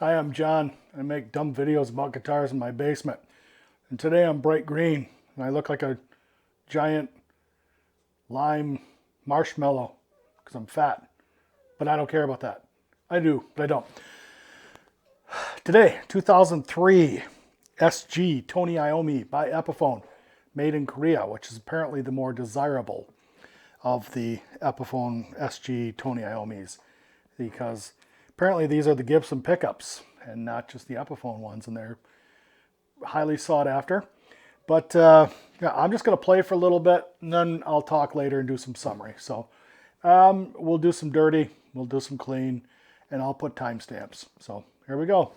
Hi, I'm John. I make dumb videos about guitars in my basement. And today I'm bright green and I look like a giant lime marshmallow because I'm fat. But I don't care about that. I do, but I don't. Today, 2003 SG Tony Iommi by Epiphone, made in Korea, which is apparently the more desirable of the Epiphone SG Tony Iommis, because apparently these are the Gibson pickups and not just the Epiphone ones, and they're highly sought after. But yeah, I'm just going to play for a little bit, and then I'll talk later and do some summary. So we'll do some dirty, we'll do some clean, and I'll put timestamps. So here we go.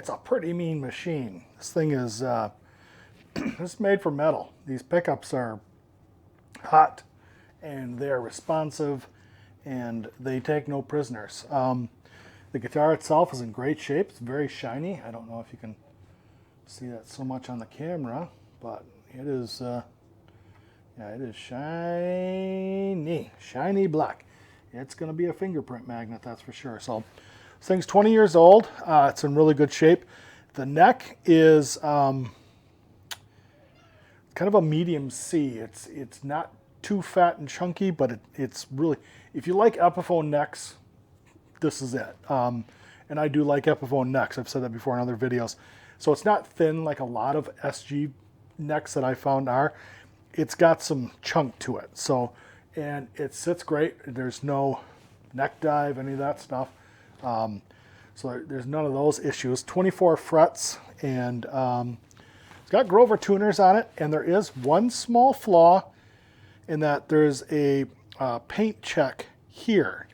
it's a pretty mean machine. This thing is it's made for metal. These pickups are hot and they're responsive and they take no prisoners. The guitar itself is in great shape. It's very shiny. I don't know if you can see that so much on the camera, but it is yeah, it is shiny black. It's going to be a fingerprint magnet, that's for sure. So this thing's 20 years old. It's in really good shape. The neck is kind of a medium C. It's not too fat and chunky, but it's really, if you like Epiphone necks, this is it. And I do like Epiphone necks. I've said that before in other videos. So it's not thin like a lot of SG necks that I found are. It's got some chunk to it. So, and it sits great. There's no neck dive, any of that stuff. So there's none of those issues. 24 frets, and it's got Grover tuners on it. And there is one small flaw in that there's a paint check here,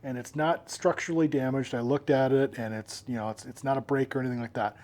and it's not structurally damaged. I looked at it, and it's, you know, it's not a break or anything like that.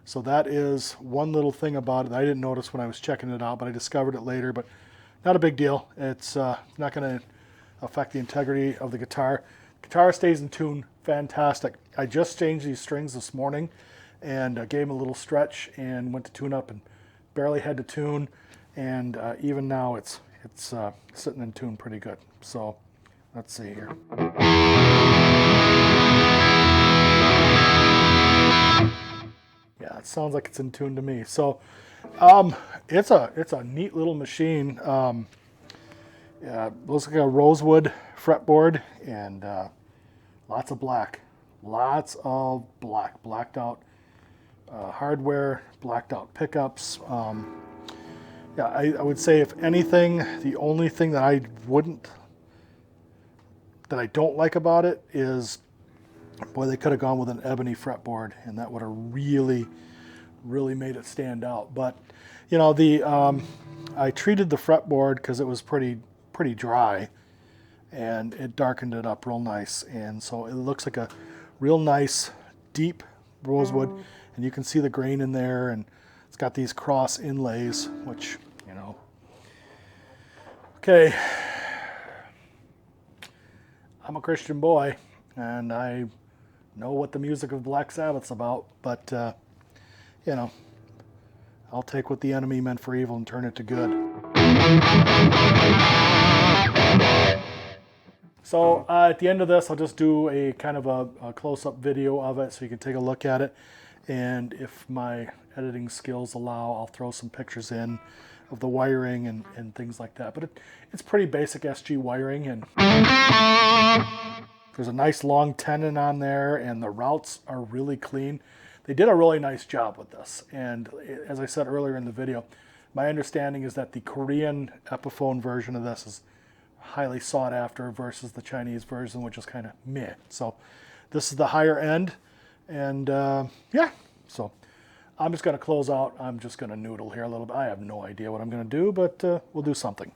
So that is one little thing about it that I didn't notice when I was checking it out, but I discovered it later. But not a big deal. It's not going to affect the integrity of the guitar. Guitar stays in tune, fantastic. I just changed these strings this morning, and gave them a little stretch, and went to tune up, and barely had to tune. And even now, it's sitting in tune pretty good. So let's see here. Yeah, it sounds like it's in tune to me. So it's a neat little machine. Yeah, looks like a rosewood fretboard, and lots of black. Lots of blacked out hardware, blacked out pickups. Yeah, I would say, if anything, the only thing that I don't like about it is, boy, they could have gone with an ebony fretboard, and that would have really made it stand out. But you know, I treated the fretboard because it was pretty dry, and it darkened it up real nice, and so it looks like a real nice deep rosewood, and you can see the grain in there, and it's got these cross inlays, which, you know. Okay, I'm a Christian boy, and I know what the music of Black Sabbath's about, but you know, I'll take what the enemy meant for evil and turn it to good. So at the end of this, I'll just do a kind of a close-up video of it so you can take a look at it. And if my editing skills allow, I'll throw some pictures in of the wiring and things like that. But it's pretty basic SG wiring, and there's a nice long tenon on there, and the routes are really clean. They did a really nice job with this. And as I said earlier in the video, my understanding is that the Korean Epiphone version of this is highly sought after versus the Chinese version, which is kind of meh. So this is the higher end, and yeah, so I'm just going to close out. I'm just going to noodle here a little bit. I have no idea what I'm going to do, but we'll do something.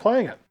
playing it.